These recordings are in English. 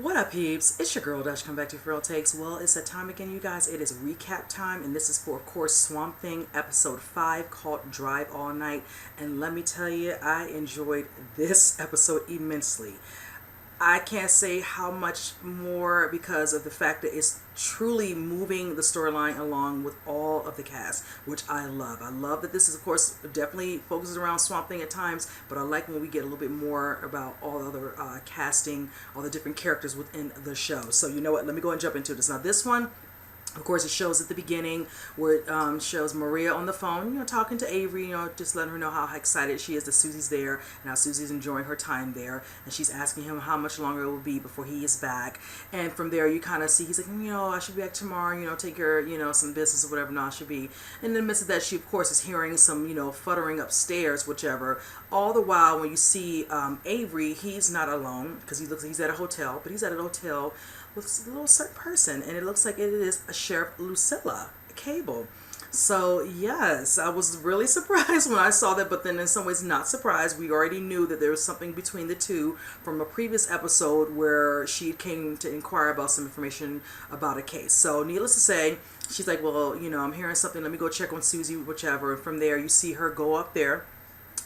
What up, peeps? It's your girl Dash. Come back to Real Takes. Well, it's that time again, you guys. It is recap time, and this is for, of course, Swamp Thing episode 5 called Drive All Night. And let me tell you, I enjoyed this episode immensely. I can't say how much more because of the fact that it's truly moving the storyline along with all of the cast, which I love. I love that this is, of course, definitely focuses around Swamp Thing at times, but I like when we get a little bit more about all the other casting, all the different characters within the show. So you know what? Let me go and jump into this. Now this one, of course, it shows at the beginning where it shows Maria on the phone, talking to Avery, just letting her know how excited she is that Susie's there and how Susie's enjoying her time there. And she's asking him how much longer it will be before he is back. And from there, you kind of see, he's like, I should be back tomorrow, take care of, some business or whatever. No, I should be. And in the midst of that, she, of course, is hearing some, futtering upstairs, whichever. All the while, when you see Avery, he's not alone because he looks like he's at a hotel, but he's at an hotel with a little certain person, and it looks like it is a Sheriff Lucilla Cable. So yes, I was really surprised when I saw that, but then in some ways not surprised. We already knew that there was something between the two from a previous episode where she came to inquire about some information about a case. So needless to say, she's like, well, I'm hearing something, let me go check on Susie, whichever. And from there, you see her go up there.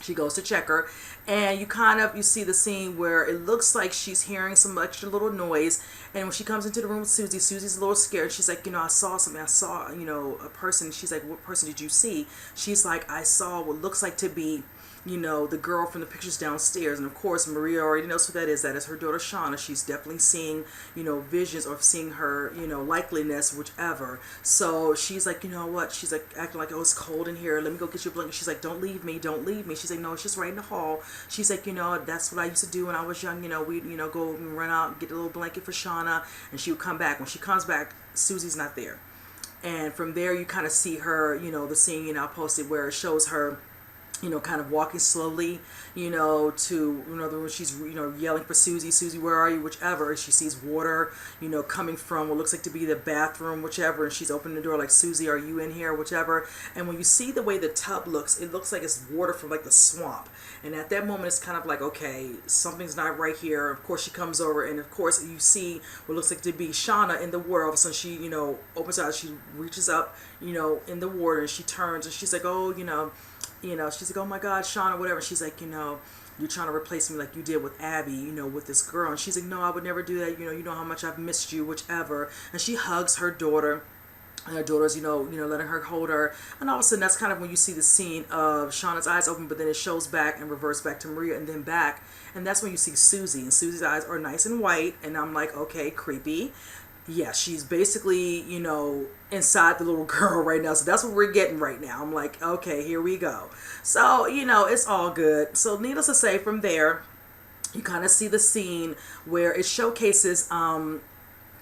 She goes to check her, and you see the scene where it looks like she's hearing some extra little noise. And when she comes into the room with Susie, Susie's a little scared. She's like, I saw something. I saw, a person. She's like, what person did you see? She's like, I saw what looks like to be, the girl from the pictures downstairs. And of course, Maria already knows who that is. That is her daughter, Shauna. She's definitely seeing, visions or seeing her, likeliness, whichever. So she's like, what? She's like acting like, oh, it's cold in here. Let me go get you a blanket. She's like, don't leave me. Don't leave me. She's like, no, it's just right in the hall. She's like, that's what I used to do when I was young. We'd, go and run out and get a little blanket for Shauna. And she would come back. When she comes back, Susie's not there. And from there, you kind of see her, the scene, I posted where it shows her, kind of walking slowly, to, when she's, yelling for Susie, Susie, where are you, whichever. She sees water, coming from what looks like to be the bathroom, whichever, and she's opening the door like, Susie, are you in here, whichever. And when you see the way the tub looks, it looks like it's water from like the swamp. And at that moment, it's kind of like, okay, something's not right here. Of course, she comes over, and of course, you see what looks like to be Shauna in the water. All of a sudden, she, opens her eyes, she reaches up, in the water, and she turns, and she's like, oh, she's like, oh my God, Shauna, whatever. She's like, you're trying to replace me like you did with Abby, with this girl. And she's like, no, I would never do that. You know how much I've missed you, whichever. And she hugs her daughter. And her daughter's, letting her hold her. And all of a sudden, that's kind of when you see the scene of Shauna's eyes open, but then it shows back and reverts back to Maria and then back. And that's when you see Susie. And Susie's eyes are nice and white. And I'm like, okay, creepy. Yeah, she's basically, inside the little girl right now. So that's what we're getting right now. I'm like, okay, here we go. So, it's all good. So needless to say, from there, you kind of see the scene where it showcases kind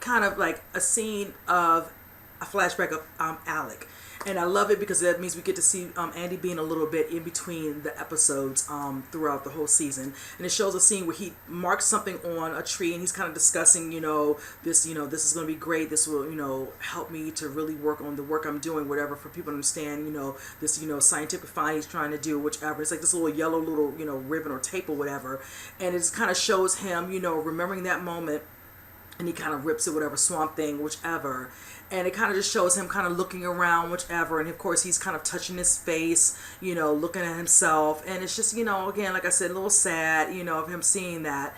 of like a scene of a flashback of Alec. And I love it because that means we get to see Andy being a little bit in between the episodes throughout the whole season. And it shows a scene where he marks something on a tree and he's kind of discussing, this is going to be great. This will, help me to really work on the work I'm doing, whatever, for people to understand, this, scientific find he's trying to do, whichever. It's like this little yellow little, ribbon or tape or whatever. And it just kind of shows him, remembering that moment. And he kind of rips it, whatever, Swamp Thing, whichever. And it kind of just shows him kind of looking around, whichever. And of course, he's kind of touching his face, looking at himself. And it's just, again, like I said, a little sad, of him seeing that.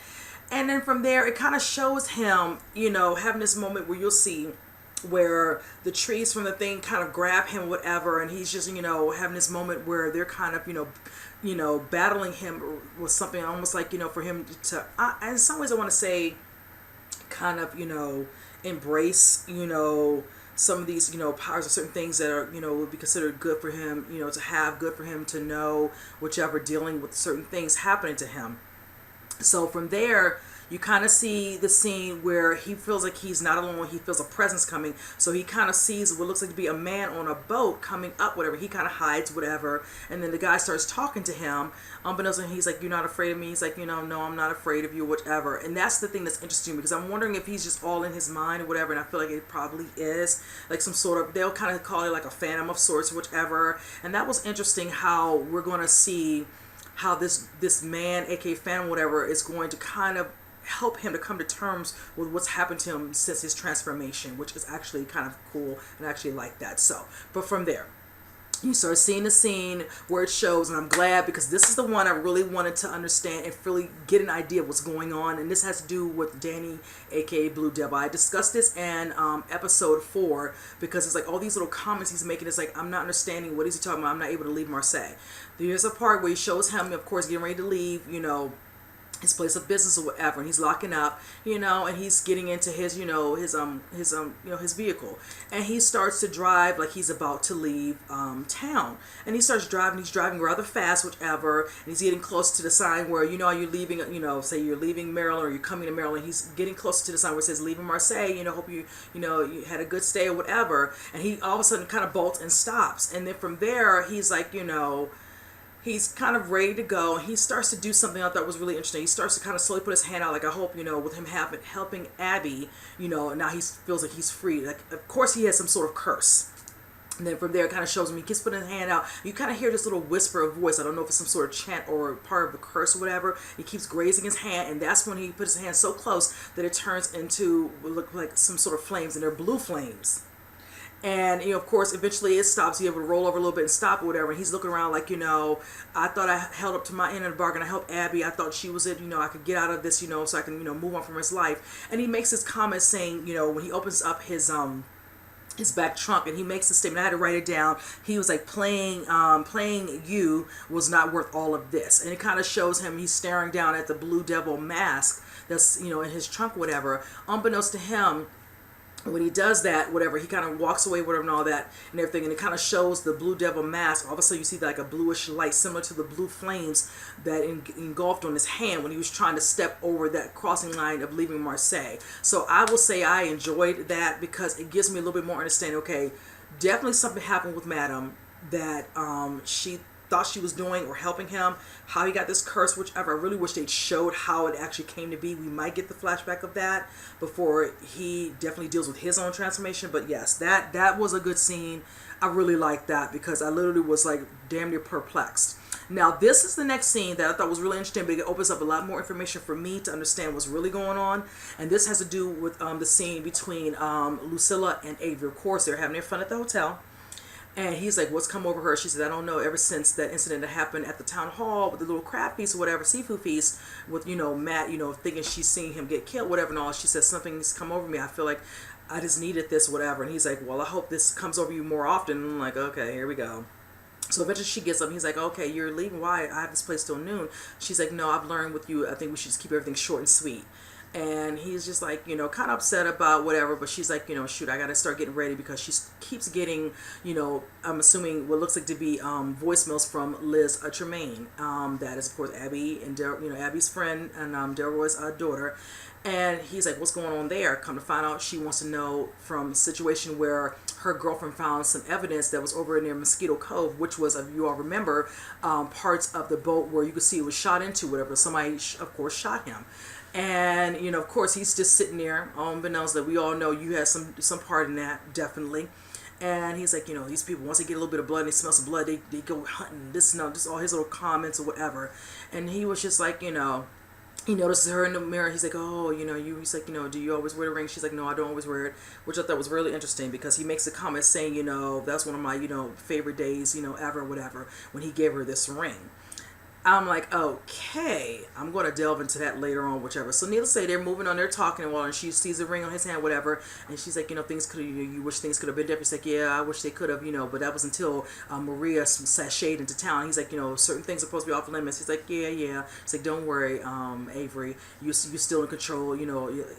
And then from there, it kind of shows him, having this moment where you'll see where the trees from the thing kind of grab him, whatever. And he's just, having this moment where they're kind of, battling him with something almost like, for him to, in some ways I want to say, kind of, embrace, some of these, powers or certain things that are, would be considered good for him, to have, good for him to know, whichever, dealing with certain things happening to him. So from there, you kind of see the scene where he feels like he's not alone. He feels a presence coming. So he kind of sees what looks like to be a man on a boat coming up, whatever. He kind of hides, whatever. And then the guy starts talking to him. Unbeknownst to him, he's like, you're not afraid of me? He's like, no, I'm not afraid of you, whatever. And that's the thing that's interesting because I'm wondering if he's just all in his mind or whatever. And I feel like it probably is. Like some sort of, they'll kind of call it like a phantom of sorts, whichever. And that was interesting how we're going to see how this man, aka Phantom, whatever, is going to kind of help him to come to terms with what's happened to him since his transformation, which is actually kind of cool, and I actually like that. So, but from there, you start seeing the scene where it shows, and I'm glad, because this is the one I really wanted to understand and really get an idea of what's going on. And this has to do with Danny, aka Blue Devil. I discussed this in episode 4, because it's like all these little comments he's making. It's like, I'm not understanding, what is he talking about? I'm not able to leave Marseille. There's a part where he shows him, of course, getting ready to leave, his place of business or whatever, and he's locking up, and he's getting into his, his vehicle, and he starts to drive like he's about to leave town, and he starts driving. He's driving rather fast, whichever, and he's getting close to the sign where, you're leaving, say you're leaving Maryland or you're coming to Maryland. He's getting close to the sign where it says leaving Marseille. Hope you you had a good stay or whatever, and he all of a sudden kind of bolts and stops, and then from there he's like, he's kind of ready to go, and he starts to do something I thought was really interesting. He starts to kind of slowly put his hand out, like, I hope, with him helping Abby, now he feels like he's free. Like, of course he has some sort of curse. And then from there, it kind of shows him, he keeps putting his hand out. You kind of hear this little whisper of voice. I don't know if it's some sort of chant or part of the curse or whatever. He keeps grazing his hand, and that's when he puts his hand so close that it turns into what look like some sort of flames, and they're blue flames. And, of course, eventually it stops. He's able to roll over a little bit and stop or whatever. And he's looking around like, I thought I held up to my end of the bargain. I helped Abby. I thought she was it. I could get out of this, so I can, move on from his life. And he makes this comment saying, when he opens up his back trunk, and he makes a statement. I had to write it down. He was like, playing you was not worth all of this. And it kind of shows him, he's staring down at the Blue Devil mask that's, in his trunk, whatever. Unbeknownst to him, when he does that, whatever, he kind of walks away, whatever, and all that, and everything, and it kind of shows the Blue Devil mask. All of a sudden, you see like a bluish light, similar to the blue flames that engulfed on his hand when he was trying to step over that crossing line of leaving Marseille. So I will say I enjoyed that, because it gives me a little bit more understanding. Okay, definitely something happened with Madam that she thought she was doing or helping him, how he got this curse, whichever. I really wish they showed how it actually came to be. We might get the flashback of that before he definitely deals with his own transformation. But yes, that was a good scene. I really liked that, because I literally was like damn near perplexed. Now this is the next scene that I thought was really interesting, but it opens up a lot more information for me to understand what's really going on. And this has to do with the scene between Lucilla and Avery. Of course, they're having their fun at the hotel. And he's like, what's come over her? She said, I don't know, ever since that incident that happened at the town hall with the little crab feast or whatever, seafood feast, with, Matt, thinking she's seeing him get killed, whatever and all. She said, something's come over me. I feel like I just needed this, whatever. And he's like, well, I hope this comes over you more often. And I'm like, okay, here we go. So eventually she gets up, and he's like, okay, you're leaving. Why? I have this place till noon. She's like, no, I've learned with you, I think we should just keep everything short and sweet. And he's just like, kind of upset about whatever, but she's like, shoot, I gotta start getting ready, because she keeps getting, I'm assuming what looks like to be voicemails from Liz Tremaine. That is, of course, Abby and Abby's friend, and Delroy's daughter. And he's like, what's going on there? Come to find out, she wants to know from a situation where her girlfriend found some evidence that was over near Mosquito Cove, which was, if you all remember, parts of the boat where you could see it was shot into, whatever. Somebody, of course, shot him. And, of course, he's just sitting there, unbeknownst that we all know you had some part in that, definitely. And he's like, these people, once they get a little bit of blood and they smell some blood, they go hunting, this and that, just all his little comments or whatever. And he was just like, he notices her in the mirror. He's like, oh, he's like, do you always wear the ring? She's like, no, I don't always wear it, which I thought was really interesting, because he makes a comment saying, that's one of my, favorite days, ever, whatever, when he gave her this ring. I'm like, okay, I'm going to delve into that later on, whichever. So needless to say, they're moving on, they're talking, and she sees the ring on his hand, whatever, and she's like, things could have, you wish things could have been different. He's like, yeah, I wish they could have, but that was until Maria sashayed into town. He's like, certain things are supposed to be off limits. He's like, yeah. He's like, don't worry, Avery, you're still in control,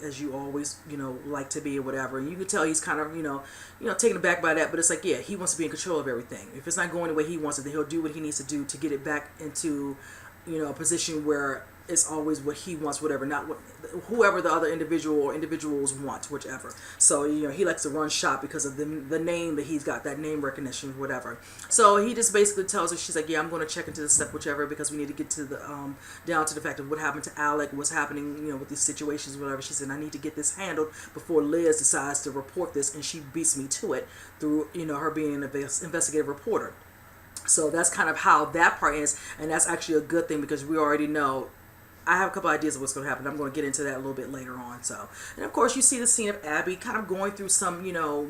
as you always, like to be or whatever. And you can tell he's kind of, taken aback by that, but it's like, yeah, he wants to be in control of everything. If it's not going the way he wants it, then he'll do what he needs to do to get it back into a position where it's always what he wants, whatever, not what whoever the other individual or individuals want, whichever. So he likes to run shop because of the name that he's got, that name recognition, whatever. So he just basically tells her, she's like, yeah, I'm going to check into this stuff, whichever, because we need to get to the down to the fact of what happened to Alec, what's happening with these situations, whatever. She said, I need to get this handled before Liz decides to report this, and she beats me to it through her being an investigative reporter. So that's kind of how that part is, and that's actually a good thing, because we already know I have a couple ideas of what's going to happen. I'm going to get into that a little bit later on. So, and of course, you see the scene of Abby kind of going through some,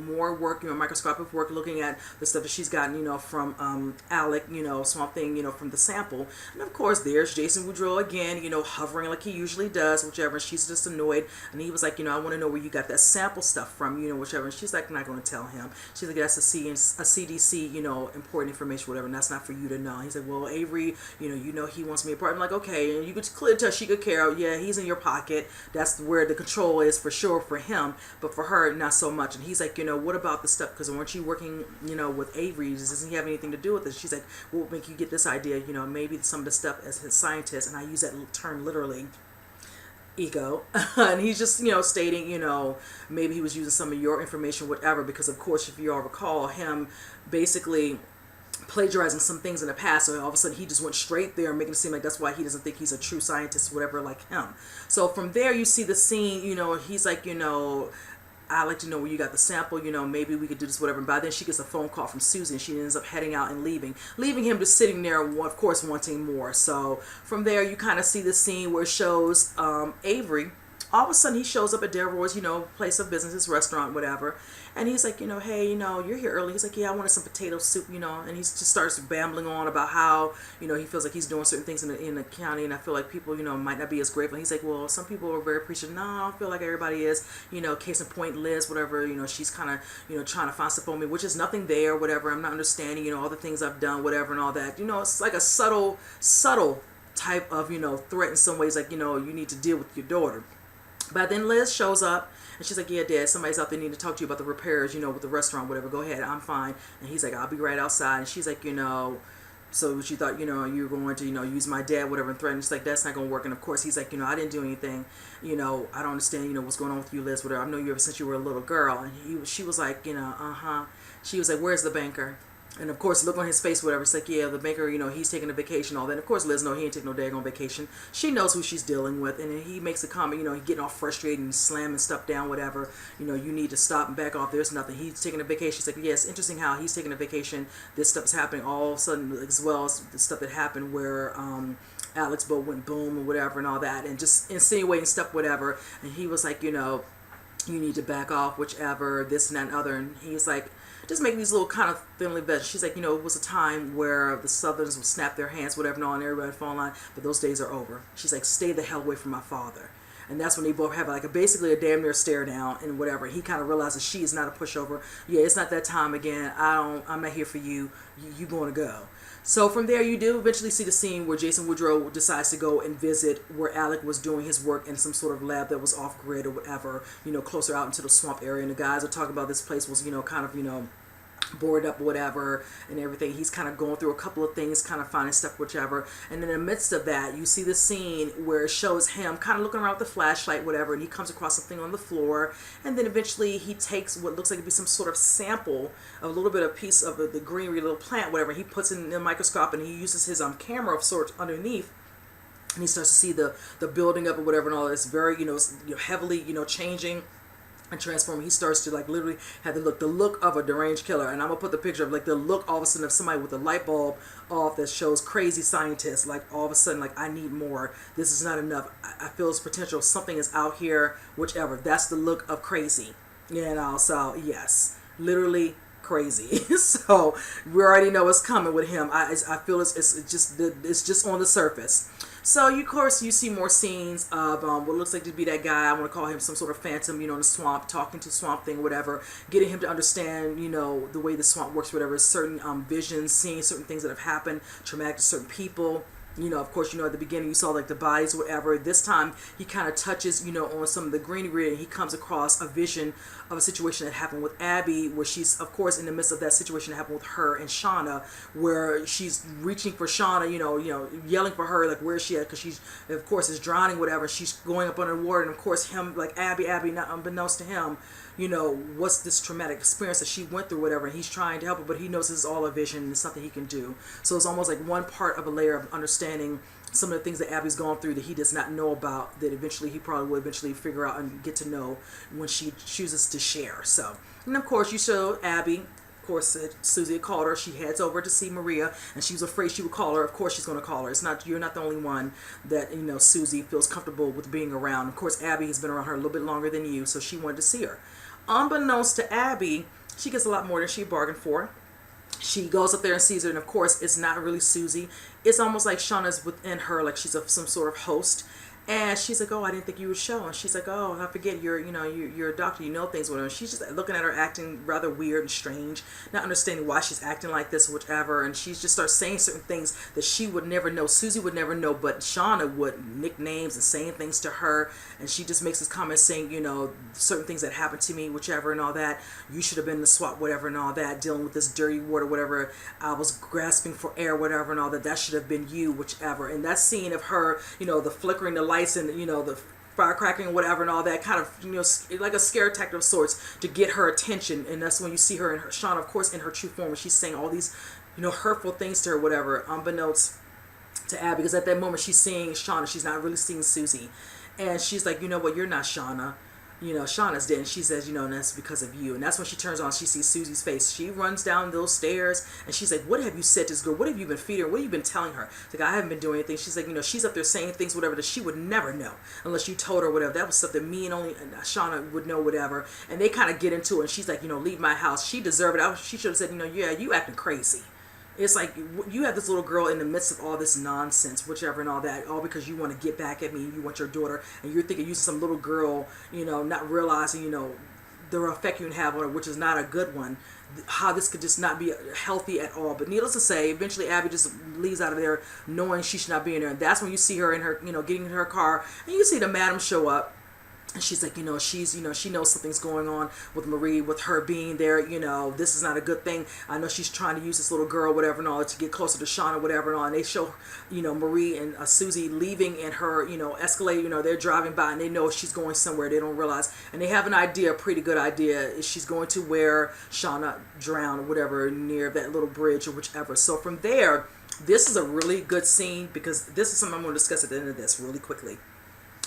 more work, microscopic work, looking at the stuff that she's gotten, from Alec, Swamp Thing, from the sample. And of course, there's Jason Woodrue again, hovering like he usually does, whichever. And she's just annoyed. And he was like, I want to know where you got that sample stuff from, whichever. And she's like, I'm not going to tell him. She's like, that's a CDC, important information, whatever. And that's not for you to know. He's like, well, Avery, he wants me apart. I'm like, okay. And you could clearly tell she could care. Yeah, he's in your pocket. That's where the control is for sure for him. But for her, not so much. And he's like, what about the stuff? Because weren't you working, with Avery? Doesn't he have anything to do with it? She's like, what would make you get this idea? Maybe some of the stuff as his scientist. And I use that term literally. Ego. And he's just, stating, maybe he was using some of your information, whatever. Because, of course, if you all recall, him basically plagiarizing some things in the past, so all of a sudden he just went straight there, making it seem like that's why he doesn't think he's a true scientist, whatever, like him. So from there you see the scene, he's like, I like to know where you got the sample, maybe we could do this, whatever. And by then she gets a phone call from Susan. She ends up heading out and leaving him just sitting there, of course, wanting more. So from there you kind of see the scene where it shows Avery. All of a sudden he shows up at Delroy's, place of business, his restaurant, whatever. And he's like, hey, you're here early. He's like, yeah, I wanted some potato soup, and he just starts babbling on about how, he feels like he's doing certain things in the county, and I feel like people, might not be as grateful. And he's like, well, some people are very appreciative. No, I don't feel like everybody is, case in point, Liz, whatever, she's kind of, trying to find stuff on me, which is nothing there, whatever. I'm not understanding, all the things I've done, whatever, and all that. It's like a subtle type of, threat in some ways, like, you need to deal with your daughter. But then Liz shows up, and she's like, yeah, Dad, somebody's out there needing to talk to you about the repairs, with the restaurant, whatever. Go ahead, I'm fine. And he's like, I'll be right outside. And she's like, so she thought, you were going to, use my dad, whatever, and threaten. She's like, that's not going to work. And of course, he's like, I didn't do anything. I don't understand, what's going on with you, Liz, whatever. I know you ever since you were a little girl. And she was like, She was like, where's the banker? And of course, look on his face, whatever. It's like, yeah, the banker, he's taking a vacation, all that. And of course, Liz, no, he ain't taking no daggone vacation. She knows who she's dealing with. And then he makes a comment, he's getting all frustrated and slamming stuff down, whatever. You need to stop and back off. There's nothing. He's taking a vacation. She's like, yeah, it's interesting how he's taking a vacation. This stuff is happening all of a sudden, as well as the stuff that happened where Alex boat went boom and whatever and all that. And just insinuating stuff, whatever. And he was like, you need to back off, whichever, this and that and other. And he's like, just making these little kind of thinly veiled. She's like, it was a time where the Southerns would snap their hands, whatever, and all, and everybody would fall in line, but those days are over. She's like, stay the hell away from my father. And that's when they both have like basically a damn near stare down and whatever. He kind of realizes she is not a pushover. Yeah, it's not that time again. I'm not here for you. You going to go. So from there, you do eventually see the scene where Jason Woodrue decides to go and visit where Alec was doing his work in some sort of lab that was off grid or whatever, closer out into the swamp area. And the guys are talking about this place was, kind of, boarded up, whatever, and everything. He's kind of going through a couple of things, kind of finding stuff, whichever. And in the midst of that, you see the scene where it shows him kind of looking around with the flashlight, whatever, and he comes across something on the floor. And then eventually he takes what looks like to be some sort of sample, a little bit of piece of the greenery, little plant, whatever. He puts it in the microscope and he uses his camera of sorts underneath. And he starts to see the building up or whatever and all this very, heavily, changing and transforming. He starts to like literally have the look of a deranged killer. And I'm gonna put the picture of like the look all of a sudden of somebody with a light bulb off that shows crazy scientists. Like all of a sudden, like, I need more. This is not enough. I feel its potential. Something is out here, whichever. That's the look of crazy. So yes, literally crazy. So we already know what's coming with him. I feel it's just on the surface. So, of course, you see more scenes of what looks like to be that guy. I want to call him some sort of phantom, in the swamp, talking to Swamp Thing, whatever, getting him to understand, the way the swamp works, whatever, certain visions, seeing certain things that have happened, traumatic to certain people. Of course, at the beginning you saw like the bodies, whatever. This time he kind of touches, on some of the greenery, and he comes across a vision of a situation that happened with Abby, where she's, of course, in the midst of that situation that happened with her and Shauna, where she's reaching for Shauna, yelling for her, like, where is she at? Because she's, of course, is drowning, whatever. She's going up underwater, and of course, him, like, Abby, not unbeknownst to him, what's this traumatic experience that she went through, whatever, and he's trying to help her, but he knows this is all a vision and it's something he can do. So it's almost like one part of a layer of understanding some of the things that Abby's gone through that he does not know about, that eventually he probably will eventually figure out and get to know when she chooses to share. So, and of course you show Abby, of course, Susie had called her. She heads over to see Maria, and she was afraid she would call her. Of course, she's going to call her. You're not the only one that, Susie feels comfortable with being around. Of course, Abby has been around her a little bit longer than you, so she wanted to see her. Unbeknownst to Abby, she gets a lot more than she bargained for. She goes up there and sees her, and of course, it's not really Susie. It's almost like Shauna's within her, like she's some sort of host. And she's like, oh, I didn't think you would show. And she's like, oh, I forget, you're a doctor, you know things, whatever. And she's just looking at her acting rather weird and strange, not understanding why she's acting like this or whatever. And she just starts saying certain things that she would never know, Susie would never know, but Shauna would, nicknames and saying things to her. And she just makes this comment saying, certain things that happened to me, whichever and all that. You should have been in the SWAT, whatever and all that, dealing with this dirty water, whatever. I was grasping for air, whatever and all that. That should have been you, whichever. And that scene of her, the flickering the lights and the firecracking and whatever and all that, kind of like a scare tactic of sorts to get her attention. And that's when you see her and Shauna, of course, in her true form, when she's saying all these hurtful things to her, whatever, unbeknownst to Abby, because at that moment she's seeing Shauna, she's not really seeing Susie. And she's like, you know what, you're not Shauna. Shauna's dead. And she says, and that's because of you. And that's when she turns on, she sees Susie's face. She runs down those stairs and she's like, what have you said to this girl? What have you been feeding her? What have you been telling her? She's like, I haven't been doing anything. She's like, she's up there saying things, whatever, that she would never know unless you told her, whatever. That was stuff that me and only Shauna would know, whatever. And they kind of get into it. And she's like, leave my house. She deserved it. She should have said, yeah, you acting crazy. It's like you have this little girl in the midst of all this nonsense, whichever and all that, all because you want to get back at me. You want your daughter, and you're thinking using some little girl, not realizing, the effect you can have on her, which is not a good one. How this could just not be healthy at all. But needless to say, eventually Abby just leaves out of there knowing she should not be in there. And that's when you see her in her, getting in her car, and you see the madam show up. And she's like, she knows something's going on with Marie, with her being there. This is not a good thing. I know she's trying to use this little girl, whatever, and all, to get closer to Shauna, whatever, and all. And they show, Marie and Susie leaving in her, Escalade. They're driving by and they know she's going somewhere. They don't realize. And they have an idea, a pretty good idea. Is she's going to where Shauna drowned or whatever, near that little bridge or whichever. So from there, this is a really good scene because this is something I'm going to discuss at the end of this really quickly.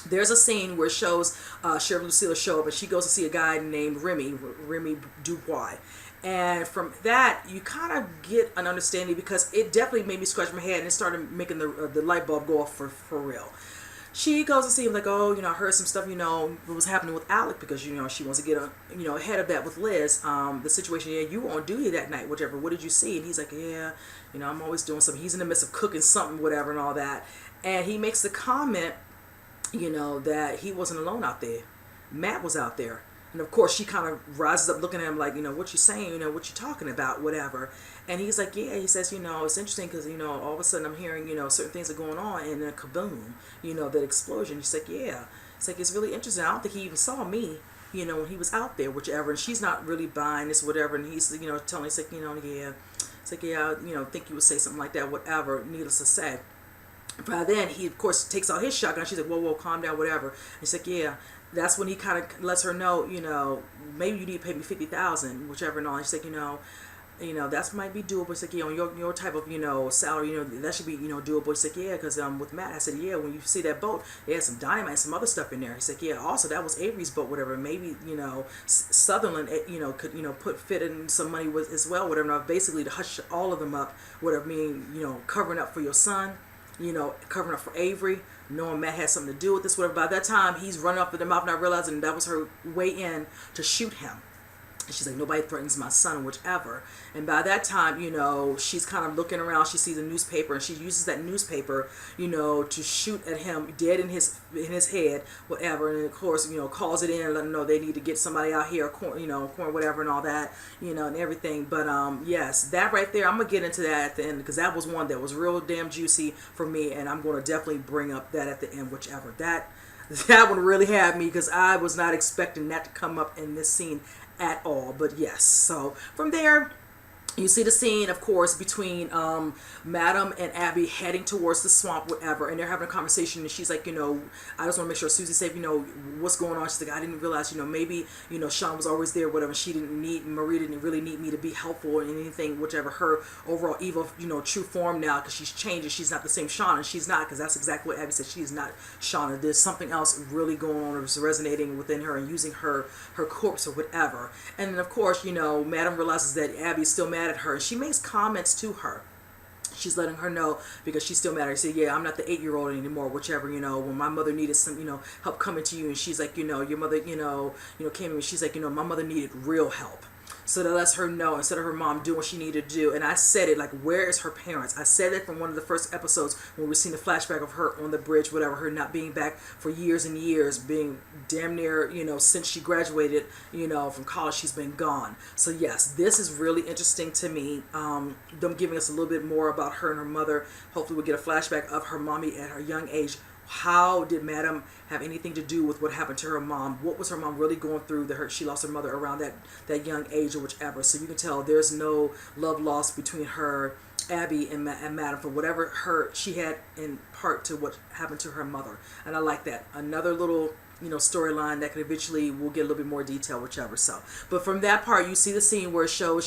There's a scene where it shows Sheriff Lucille show up, and she goes to see a guy named Remy Dubois. And from that, you kind of get an understanding, because it definitely made me scratch my head, and it started making the light bulb go off for real. She goes to see him like, oh, I heard some stuff, what was happening with Alec, because, she wants to get, ahead of that with Liz. The situation, you were on duty that night, whichever. What did you see? And he's like, yeah, I'm always doing something. He's in the midst of cooking something, whatever, and all that. And he makes the comment, that he wasn't alone out there. Matt was out there. And of course she kind of rises up looking at him like, what you saying, what you talking about, whatever. And he's like, yeah, he says, it's interesting because, all of a sudden I'm hearing, certain things are going on, and then kaboom, that explosion. He's like, yeah. It's like, it's really interesting. I don't think he even saw me, when he was out there, whichever. And she's not really buying this, whatever. And he's, telling, he's like, yeah. It's like, yeah, think you would say something like that, whatever, needless to say. By then, he, of course, takes out his shotgun. She's like, whoa, calm down, whatever. And he's like, yeah. That's when he kind of lets her know, maybe you need to pay me $50,000, whichever and all. And she's like, that might be doable. It's like, your type of, salary, that should be, doable. He's like, yeah, because with Matt, I said, yeah, when you see that boat, it has some dynamite and some other stuff in there. He's like, yeah, also, that was Avery's boat, whatever. Maybe, Sunderland, could put fit in some money with as well, whatever. Now, basically, to hush all of them up, whatever, meaning, covering up for your son. Covering up for Avery, knowing Matt had something to do with this, whatever. By that time, he's running up at the mouth, not realizing that was her way in to shoot him. And she's like, nobody threatens my son, whichever. And by that time, she's kind of looking around. She sees a newspaper, and she uses that newspaper, to shoot at him dead in his head, whatever. And of course, calls it in, and let them know they need to get somebody out here, corn, whatever, and all that, and everything. But yes, that right there, I'm gonna get into that at the end, because that was one that was real damn juicy for me, and I'm gonna definitely bring up that at the end, whichever. That one really had me, because I was not expecting that to come up in this scene at all. But yes, so from there, You see the scene, of course, between Madam and Abby heading towards the swamp, whatever, and they're having a conversation, and she's like, I just want to make sure Susie's safe, what's going on. She's like, I didn't realize, maybe, Sean was always there, whatever. Marie didn't really need me to be helpful in anything, whichever her overall evil, true form now, because she's changed, and she's not the same Shauna. She's not, because that's exactly what Abby said. She's not Shauna. There's something else really going on that's resonating within her and using her corpse or whatever. And then, of course, Madam realizes that Abby's still mad at her. She makes comments to her. She's letting her know, because she's still mad at her. She said, yeah, I'm not the 8-year-old anymore, whichever, when my mother needed some, help coming to you, and she's like, your mother, came to me, she's like, my mother needed real help. So that lets her know, instead of her mom doing what she needed to do. And I said it, like, where is her parents? I said it from one of the first episodes when we seen the flashback of her on the bridge, whatever, her not being back for years and years, being damn near, since she graduated, from college, she's been gone. So yes, this is really interesting to me. Them giving us a little bit more about her and her mother. Hopefully we'll get a flashback of her mommy at her young age. How did Madam have anything to do with what happened to her mom? What was her mom really going through that she lost her mother around that young age or whichever? So you can tell there's no love lost between her, Abby, and Madam for whatever she had in part to what happened to her mother. And I like that. Another little storyline that could eventually, we'll get a little bit more detail, whichever. So, but from that part, you see the scene where it shows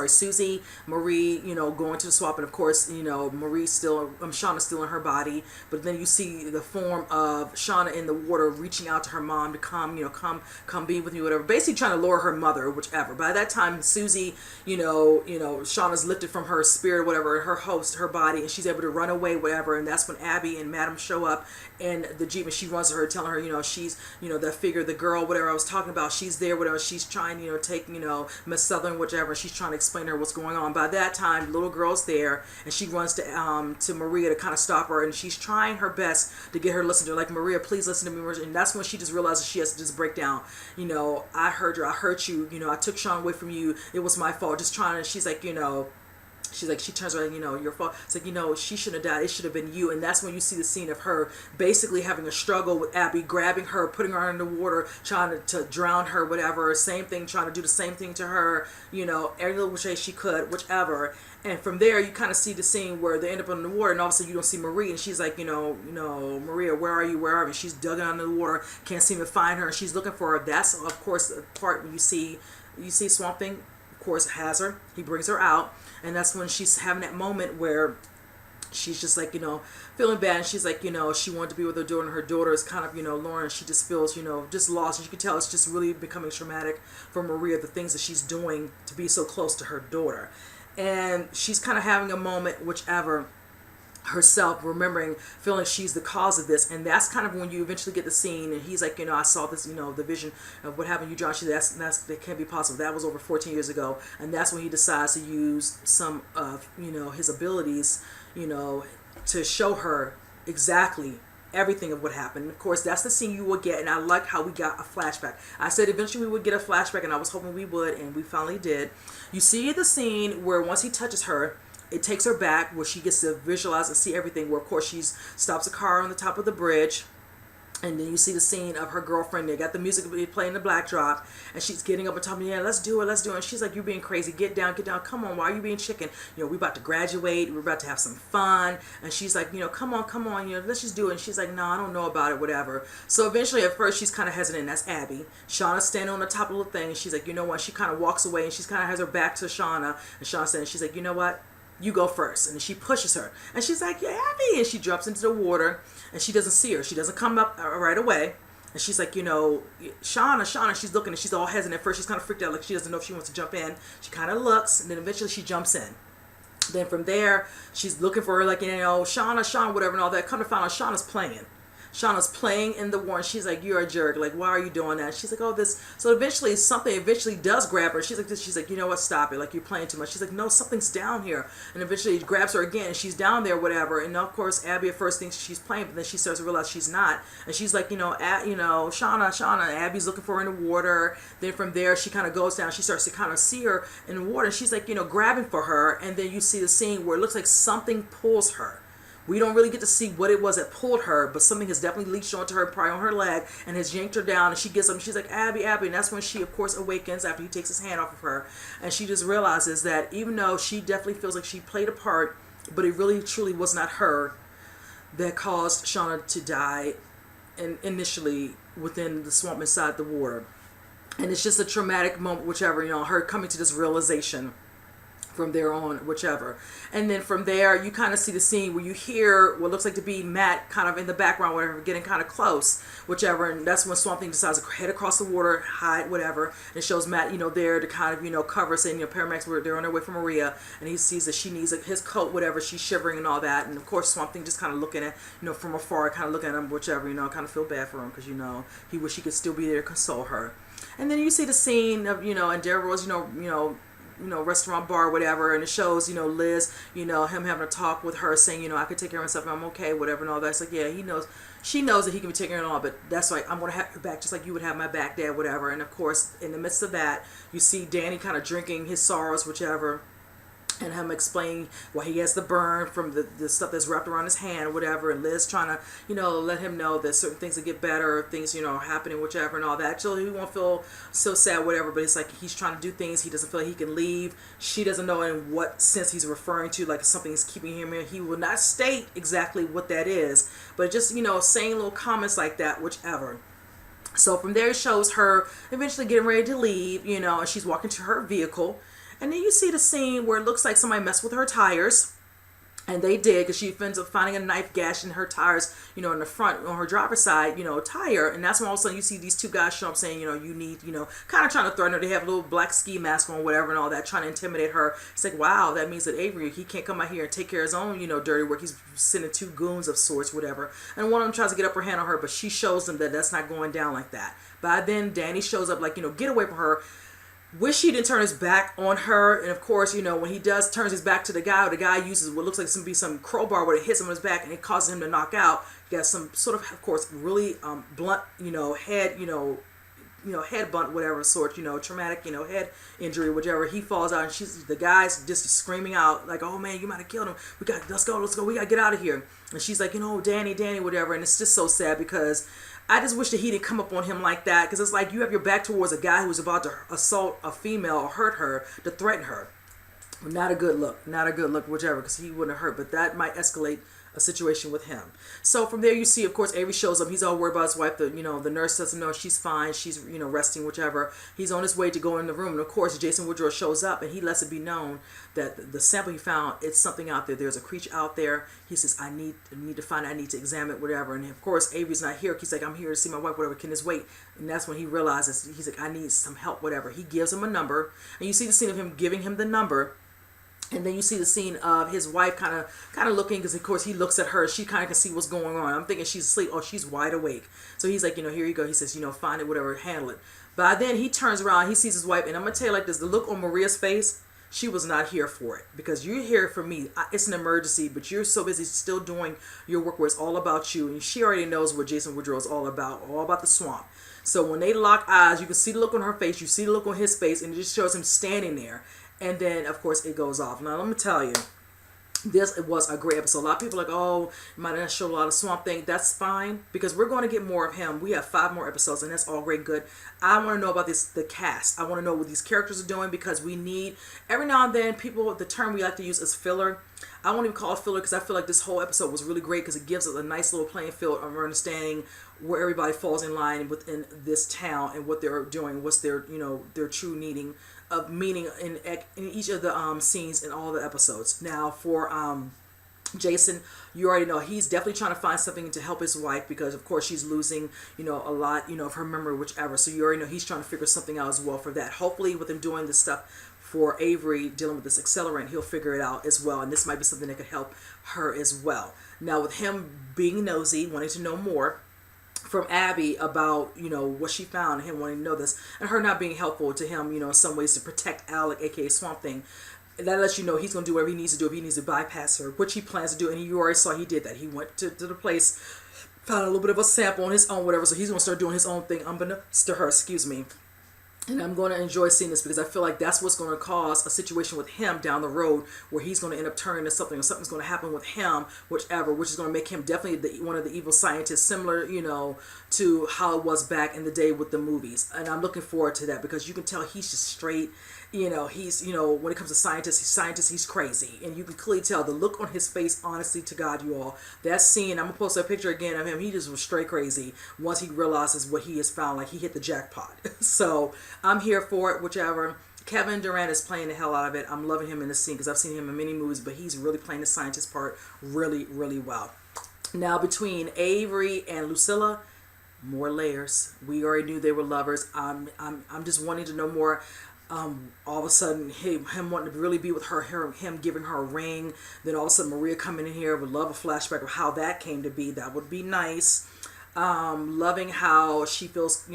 Susie, Marie, going to the swamp, and of course, Marie still, Shauna's still in her body, but then you see the form of Shauna in the water reaching out to her mom to come be with me, whatever, basically trying to lure her mother, whichever. By that time, Susie, Shauna's lifted from her spirit, whatever, her host, her body, and she's able to run away, whatever, and that's when Abby and Madam show up in the Jeep, and she runs to her, telling her, she's, that figure, the girl, whatever I was talking about, she's there, whatever, she's trying, take, Miss Southern, whichever. She's trying to explain to her what's going on. By that time, the little girl's there, and she runs to Maria to kind of stop her, and she's trying her best to get her to listen to her, like, Maria, please listen to me. And that's when she just realizes she has to just break down. I heard her, I hurt you, I took Sean away from you, it was my fault, just trying to, she's like, she turns around, your fault. It's like, she shouldn't have died. It should have been you. And that's when you see the scene of her basically having a struggle with Abby, grabbing her, putting her in the water, trying to drown her, whatever. Same thing, trying to do the same thing to her, every little way she could, whichever. And from there, you kind of see the scene where they end up in the water, and all of a sudden you don't see Marie, and she's like, Maria, where are you? Where are you? She's dug under the water, can't seem to find her, and she's looking for her. That's, of course, the part when you see Swamp Thing, of course, has her. He brings her out. And that's when she's having that moment where she's just like, feeling bad. And she's like, she wanted to be with her daughter, and her daughter is kind of, Lauren, she just feels, just lost. And you can tell it's just really becoming traumatic for Maria, the things that she's doing to be so close to her daughter. And she's kind of having a moment, whichever, herself, remembering, feeling she's the cause of this. And that's kind of when you eventually get the scene, and he's like, I saw this, the vision of what happened to you, John. That can't be possible. That was over 14 years ago. And that's when he decides to use some of, his abilities, to show her exactly everything of what happened. And of course, that's the scene you will get, and I like how we got a flashback. I said eventually we would get a flashback, and I was hoping we would, and we finally did. You see the scene where once he touches her, it takes her back, where she gets to visualize and see everything, where of course she stops a car on the top of the bridge, and then you see the scene of her girlfriend. They got the music playing the backdrop, and she's getting up and telling me, yeah, let's do it. And she's like, you're being crazy, get down, come on, why are you being chicken? We about to graduate, we're about to have some fun. And she's like, come on, let's just do it. And she's like, no, I don't know about it, whatever. So eventually, at first, she's kind of hesitant. That's Abby. Shauna's standing on the top of the thing, and she's like, what? She kind of walks away, and she's kind of has her back to Shauna, and Shauna said, she's like, what? You go first. And she pushes her, and she's like, yeah, Abby. And she drops into the water, and she doesn't see her. She doesn't come up right away. And she's like, Shauna, she's looking, and she's all hesitant. At first, she's kind of freaked out, like she doesn't know if she wants to jump in. She kind of looks, and then eventually she jumps in. Then from there, she's looking for her, like, Shauna, whatever, and all that. Come to find out, Shauna's playing in the war, and she's like, you're a jerk, like, why are you doing that? She's like, oh, this. So eventually something does grab her. She's like, what, stop it, like, you're playing too much. She's like, no, something's down here. And eventually it grabs her again, and she's down there, whatever. And of course Abby at first thinks she's playing, but then she starts to realize she's not. And she's like, Shauna, Abby's looking for her in the water. Then from there she kind of goes down, she starts to kind of see her in the water, and she's like, grabbing for her. And then you see the scene where it looks like something pulls her, We don't really get to see what it was that pulled her, but something has definitely leached onto her, probably on her leg, and has yanked her down. And she gets up and she's like, Abby, Abby. And that's when she, of course, awakens after he takes his hand off of her. And she just realizes that even though she definitely feels like she played a part, but it really truly was not her that caused Shauna to die and initially within the swamp inside the water. And it's just a traumatic moment, whichever, her coming to this realization from there on, whichever. And then from there, you kind of see the scene where you hear what looks like to be Matt kind of in the background, whatever, getting kind of close, whichever. And that's when Swamp Thing decides to head across the water, hide, whatever. And it shows Matt, there to kind of, cover, saying, paramedics, they're on their way from Maria. And he sees that she needs his coat, whatever. She's shivering and all that. And of course, Swamp Thing just kind of looking at, from afar, kind of looking at him, whichever, kind of feel bad for him because, he wish he could still be there to console her. And then you see the scene of, in Daryl's, restaurant, bar, whatever, and it shows, Liz, him having a talk with her, saying, I could take care of myself, I'm okay, whatever, and all that. It's like, yeah, he knows, she knows that he can be taken care of and all, but that's like, I'm going to have your back just like you would have my back, Dad, whatever. And of course, in the midst of that, you see Danny kind of drinking his sorrows, whichever, and him explaining why he has the burn from the stuff that's wrapped around his hand, whatever, and Liz trying to, let him know that certain things will get better, things, happening, whichever, and all that. So he won't feel so sad, whatever, but it's like he's trying to do things, he doesn't feel like he can leave. She doesn't know in what sense he's referring to, like something's keeping him here. He will not state exactly what that is, but just, saying little comments like that, whichever. So from there, it shows her eventually getting ready to leave, and she's walking to her vehicle. And then you see the scene where it looks like somebody messed with her tires. And they did, because she ends up finding a knife gash in her tires, in the front, on her driver's side, tire. And that's when all of a sudden you see these two guys show up saying, you need, kind of trying to threaten her. They have a little black ski mask on, whatever, and all that, trying to intimidate her. It's like, wow, that means that Avery, he can't come out here and take care of his own, dirty work. He's sending two goons of sorts, whatever. And one of them tries to get upper hand on her, but she shows them that that's not going down like that. By then, Danny shows up like, get away from her. Wish he didn't turn his back on her. And of course, when he turns his back to the guy uses what looks like some crowbar where it hits him in his back and it causes him to knock out. He got some sort of course, really blunt, head, head bunt, whatever sort, traumatic, head injury, whichever. He falls out and the guy's just screaming out like, oh man, you might have killed him. Let's go. We got to get out of here. And she's like, Danny, whatever. And it's just so sad because I just wish that he didn't come up on him like that, because it's like you have your back towards a guy who's about to assault a female or hurt her, to threaten her. Not a good look, whichever, because he wouldn't have hurt, but that might escalate a situation with him. So from there you see, of course, Avery shows up. He's all worried about his wife. The nurse lets him know she's fine. She's, resting, whichever. He's on his way to go in the room. And of course, Jason Woodrue shows up and he lets it be known that the sample he found, it's something out there. There's a creature out there. He says, I need to find it. I need to examine it, whatever. And of course, Avery's not here. He's like, I'm here to see my wife, whatever. Can this wait? And that's when he realizes, he's like, I need some help, whatever. He gives him a number. And you see the scene of him giving him the number. And then you see the scene of his wife kind of looking, because of course he looks at her. She kind of can see what's going on. I'm thinking she's asleep. Oh, she's wide awake. So he's like, here you go. He says, find it, whatever, handle it. By then he turns around, he sees his wife, and I'm gonna tell you like this: the look on Maria's face, she was not here for it, because you're here for me. It's an emergency, but you're so busy still doing your work where it's all about you, and she already knows what Jason Woodrue is all about the swamp. So when they lock eyes, you can see the look on her face, you see the look on his face, and it just shows him standing there. And then, of course, it goes off. Now, let me tell you, it was a great episode. A lot of people are like, oh, you might not show a lot of Swamp Thing. That's fine, because we're going to get more of him. We have 5 more episodes, and that's all great good. I want to know about the cast. I want to know what these characters are doing, because we need, every now and then, the term we like to use is filler. I won't even call it filler, because I feel like this whole episode was really great, because it gives us a nice little playing field of understanding where everybody falls in line within this town and what they're doing, what's their true meaning in each of the scenes in all the episodes. Now for Jason, you already know he's definitely trying to find something to help his wife, because of course she's losing a lot of her memory, whichever. So you already know he's trying to figure something out as well for that. Hopefully with him doing this stuff for Avery, dealing with this accelerant, he'll figure it out as well, and this might be something that could help her as well. Now with him being nosy, wanting to know more from Abby about, what she found, and him wanting to know this, and her not being helpful to him, in some ways to protect Alec, aka Swamp Thing. And that lets you know he's going to do whatever he needs to do if he needs to bypass her, which he plans to do, and you already saw he did that. He went to the place, found a little bit of a sample on his own, whatever, so he's going to start doing his own thing unbeknownst to her, excuse me. And I'm going to enjoy seeing this because I feel like that's what's going to cause a situation with him down the road where he's going to end up turning to something, or something's going to happen with him, whichever, which is going to make him definitely one of the evil scientists, similar, to how it was back in the day with the movies. And I'm looking forward to that because you can tell he's just straight. He's, when it comes to scientists, he's crazy. And you can clearly tell the look on his face, honestly to God, you all. That scene, I'm going to post a picture again of him. He just was straight crazy once he realizes what he has found. Like, he hit the jackpot. So, I'm here for it, whichever. Kevin Durant is playing the hell out of it. I'm loving him in this scene because I've seen him in many movies, but he's really playing the scientist part really, really well. Now, between Avery and Lucilla, more layers. We already knew they were lovers. I'm just wanting to know more. All of a sudden, him wanting to really be with her, him giving her a ring. Then all of a sudden, Maria coming in here, would love a flashback of how that came to be. That would be nice. Loving how she feels,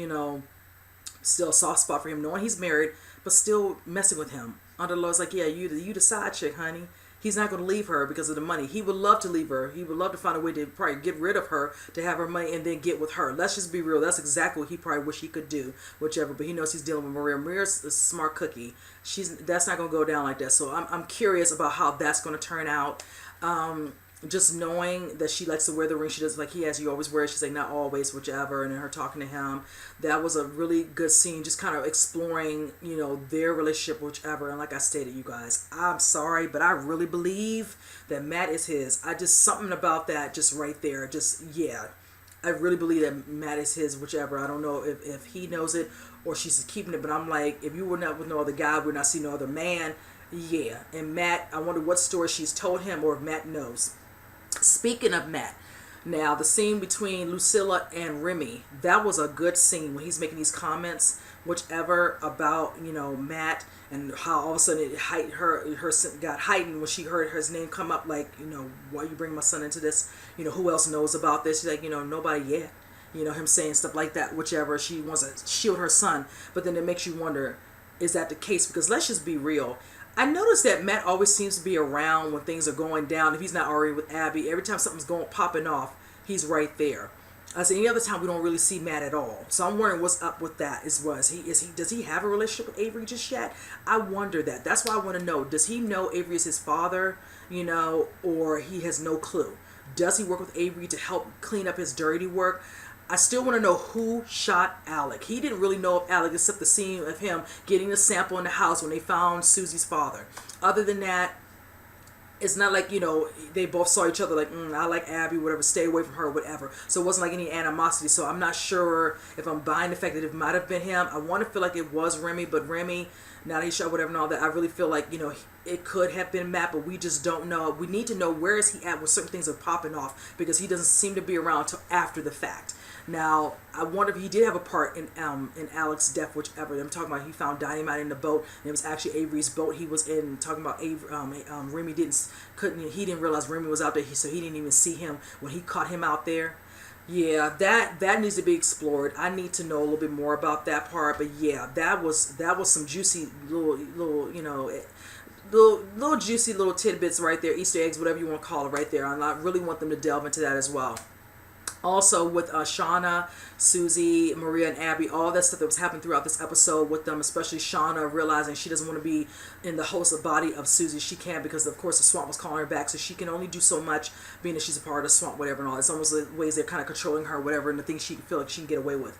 still a soft spot for him, knowing he's married, but still messing with him. Under the law's like, yeah, you the side chick, honey. He's not going to leave her because of the money. He would love to leave her. He would love to find a way to probably get rid of her, to have her money and then get with her. Let's just be real. That's exactly what he probably wish he could do, whichever. But he knows he's dealing with Maria. Maria's a smart cookie. That's not going to go down like that. So I'm curious about how that's going to turn out. Just knowing that she likes to wear the ring, she does like he has. You always wear it. She's like, not always, whichever. And then her talking to him, that was a really good scene. Just kind of exploring, their relationship, whichever. And like I stated, you guys, I'm sorry, but I really believe that Matt is his. Something about that, just right there, I really believe that Matt is his, whichever. I don't know if he knows it or she's keeping it, but I'm like, if you were not with no other guy, we're not seeing no other man. Yeah, and Matt, I wonder what story she's told him or if Matt knows. Speaking of Matt, now the scene between Lucilla and Remy, that was a good scene when he's making these comments, whichever, about, Matt, and how all of a sudden her got heightened when she heard his name come up, like, why you bring my son into this? Who else knows about this? She's like, nobody yet. Him saying stuff like that, whichever. She wants to shield her son, but then it makes you wonder, is that the case? Because let's just be real. I noticed that Matt always seems to be around when things are going down. If he's not already with Abby, every time something's popping off, he's right there. I said any other time we don't really see Matt at all. So I'm wondering what's up with that. Does he have a relationship with Avery just yet? I wonder that. That's why I want to know. Does he know Avery is his father, or he has no clue? Does he work with Avery to help clean up his dirty work? I still want to know who shot Alec. He didn't really know of Alec except the scene of him getting the sample in the house when they found Susie's father. Other than that, it's not like, they both saw each other like, I like Abby, whatever, stay away from her, whatever. So it wasn't like any animosity. So I'm not sure if I'm buying the fact that it might have been him. I want to feel like it was Remy, but Remy, now that he shot whatever and all that, I really feel like, it could have been Matt, but we just don't know. We need to know where is he at when certain things are popping off, because he doesn't seem to be around until after the fact. Now, I wonder if he did have a part in Alec's death, whichever. I'm talking about he found dynamite in the boat, and it was actually Avery's boat he was in. Talking about Remy he didn't realize Remy was out there, so he didn't even see him when he caught him out there. Yeah, that needs to be explored. I need to know a little bit more about that part. But yeah, that was some juicy little juicy little tidbits right there, Easter eggs, whatever you want to call it, right there. And I really want them to delve into that as well. Also with Shauna, Susie, Maria, and Abby, all that stuff that was happening throughout this episode with them, especially Shauna realizing she doesn't want to be in the host of body of Susie. She can't, because of course the swamp was calling her back, so she can only do so much being that she's a part of the swamp, whatever, and all. It's almost the ways they're kind of controlling her, whatever, and the things she feel like she can get away with.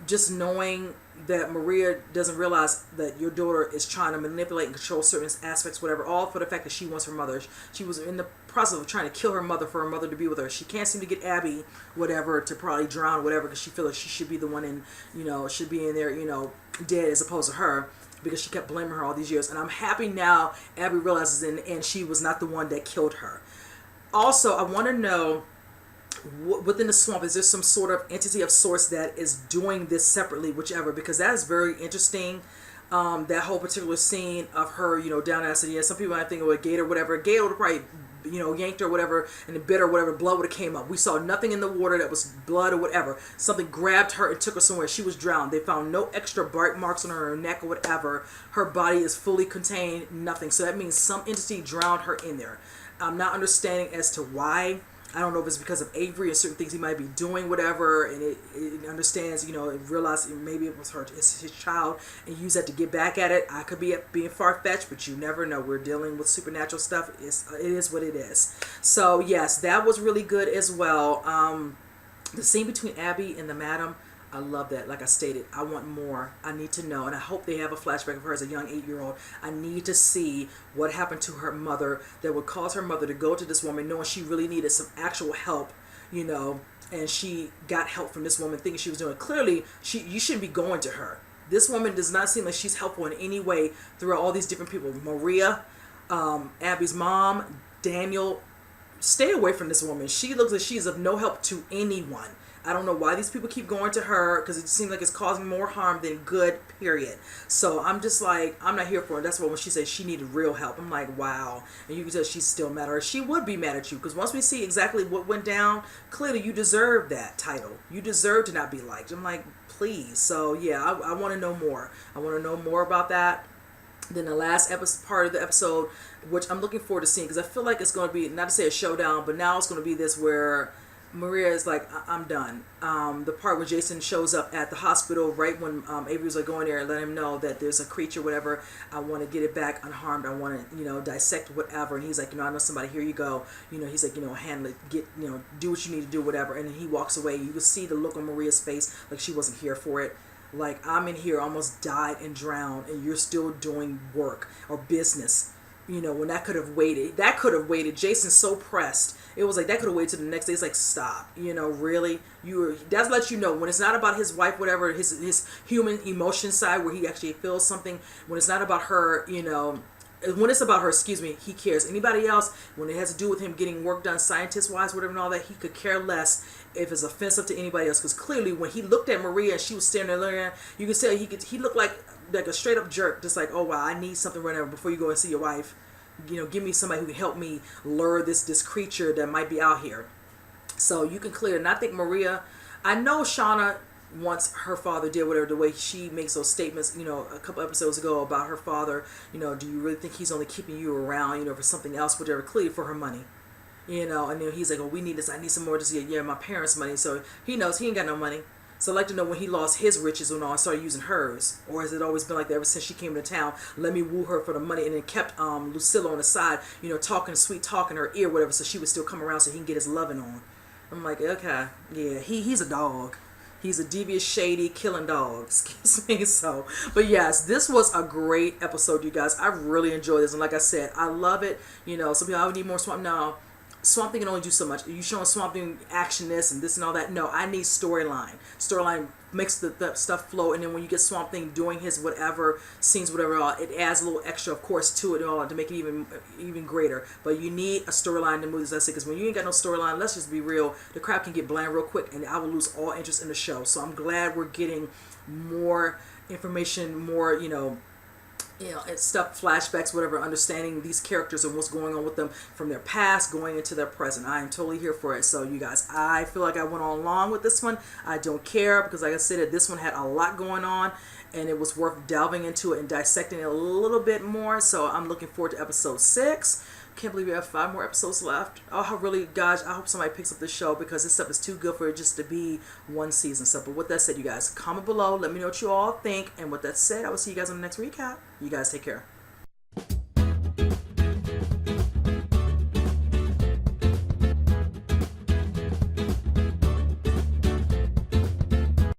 Just knowing that Maria doesn't realize that your daughter is trying to manipulate and control certain aspects, whatever, all for the fact that she wants her mother. She was in the process of trying to kill her mother for her mother to be with her. She can't seem to get Abby, whatever, to probably drown, whatever, because she feels like she should be the one in, should be in there, dead as opposed to her, because she kept blaming her all these years. And I'm happy now Abby realizes in the end she was not the one that killed her. Also, I want to know, within the swamp, is there some sort of entity of sorts that is doing this separately, whichever, because that is very interesting. That whole particular scene of her, down acid. Yeah, some people might think of a gator, whatever. A gator would probably, yanked her or whatever, and the bit or whatever, blood would have came up. We saw nothing in the water that was blood or whatever. Something grabbed her and took her somewhere. She was drowned. They found no extra bite marks on her neck or whatever. Her body is fully contained, nothing. So that means some entity drowned her in there. I'm not understanding as to why. I don't know if it's because of Avery and certain things he might be doing, whatever, and it understands, it realized maybe it was it's his child, and use that to get back at it. I could be being far-fetched, but you never know. We're dealing with supernatural stuff. It is what it is. So yes, that was really good as well. The scene between Abby and the madam, I love that. Like I stated, I want more. I need to know, and I hope they have a flashback of her as a young 8-year-old. I need to see what happened to her mother that would cause her mother to go to this woman knowing she really needed some actual help, and she got help from this woman thinking she was doing it. Clearly, you shouldn't be going to her. This woman does not seem like she's helpful in any way throughout all these different people. Maria, Abby's mom, Daniel, stay away from this woman. She looks like she's of no help to anyone. I don't know why these people keep going to her, because it seems like it's causing more harm than good, period. So I'm just like, I'm not here for it. That's why when she said she needed real help, I'm like, wow. And you can tell she's still mad at her. She would be mad at you, because once we see exactly what went down, clearly you deserve that title. You deserve to not be liked. I'm like, please. So yeah, I want to know more. I want to know more about that. Then the last part of the episode, which I'm looking forward to seeing, because I feel like it's going to be, not to say a showdown, but now it's going to be this where Maria is like, I'm done. The part where Jason shows up at the hospital right when Avery was like going there and let him know that there's a creature, whatever. I want to get it back unharmed. I want to, dissect whatever. And he's like, I know somebody. Here you go. He's like, handle it. Get, do what you need to do, whatever. And then he walks away. You can see the look on Maria's face, like she wasn't here for it. Like, I'm in here, almost died and drowned, and you're still doing work or business. When that could have waited. That could have waited. Jason's so pressed. It was like, that could have waited till the next day. It's like, stop. Really? That's let you know when it's not about his wife, whatever, his human emotion side where he actually feels something. When it's not about her, when it's about her, he cares. Anybody else, when it has to do with him getting work done scientist-wise, whatever and all that, he could care less if it's offensive to anybody else. Because clearly when he looked at Maria and she was standing there, you could say he looked like a straight-up jerk. Just like, oh, wow, I need something right now before you go and see your wife. Give me somebody who can help me lure this creature that might be out here. So you can clear. And I think Maria, I know Shauna, once her father did whatever, the way she makes those statements, a couple episodes ago about her father, do you really think he's only keeping you around, for something else, whatever, clearly for her money. And then he's like, oh, we need this, I need some more, just my parents' money. So he knows he ain't got no money. So I'd like to know when he lost his riches and started using hers. Or has it always been like that ever since she came to town? Let me woo her for the money, and then kept Lucilla on the side, talking, sweet talking her ear, whatever, so she would still come around so he can get his loving on. I'm like, okay, yeah, he's a dog. He's a devious, shady, killing dog. Excuse me. So, but yes, this was a great episode, you guys. I really enjoyed this. And like I said, I love it. Some people, I would need more Swamp. No, Swamp Thing can only do so much. You showing Swamp Thing action this and this and all that. No, I need storyline. Storyline makes the stuff flow. And then when you get Swamp Thing doing his whatever scenes, whatever, it adds a little extra, of course, to it all to make it even greater. But you need a storyline to move this. That's it. Because when you ain't got no storyline, let's just be real, the crowd can get bland real quick, and I will lose all interest in the show. So I'm glad we're getting more information, more and stuff, flashbacks, whatever, understanding these characters and what's going on with them from their past going into their present. I am totally here for it. So you guys, I feel like I went on long with this one. I don't care, because like I said, this one had a lot going on, and it was worth delving into it and dissecting it a little bit more. So I'm looking forward to episode 6. Can't believe we have 5 more episodes left. Oh, really, guys, I hope somebody picks up this show, because this stuff is too good for it just to be one season stuff. But with that said, you guys, comment below. Let me know what you all think. And with that said, I will see you guys on the next recap. You guys take care.